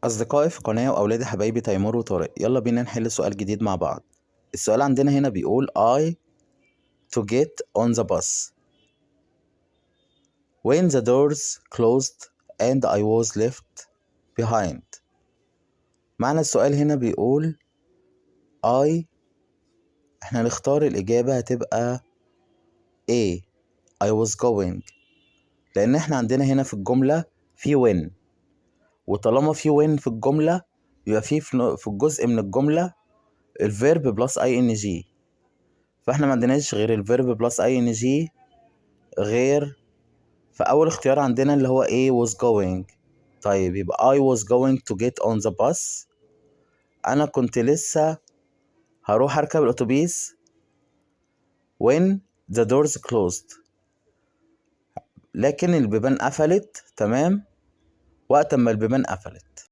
أصدقائي في قناة وأولادي حبايبي تيمور وطارق، يلا بينا نحل سؤال جديد مع بعض. السؤال عندنا هنا بيقول I to get on the bus when the doors closed and I was left behind. معنى السؤال هنا بيقول احنا نختار الإجابة هتبقى A I was going، لأن احنا عندنا هنا في الجملة في when، وطالما في when في الجملة يبقى في الجزء من الجملة الفيرب بلس ing، فاحنا ما عندناش غير الفيرب بلس ing غير فأول اختيار عندنا اللي هو A was going. طيب يبقى I was going to get on the bus، أنا كنت لسه هروح أركب الأتوبيس when the doors closed، لكن البيبان قفلت. تمام، وقت ما البيبان قفلت.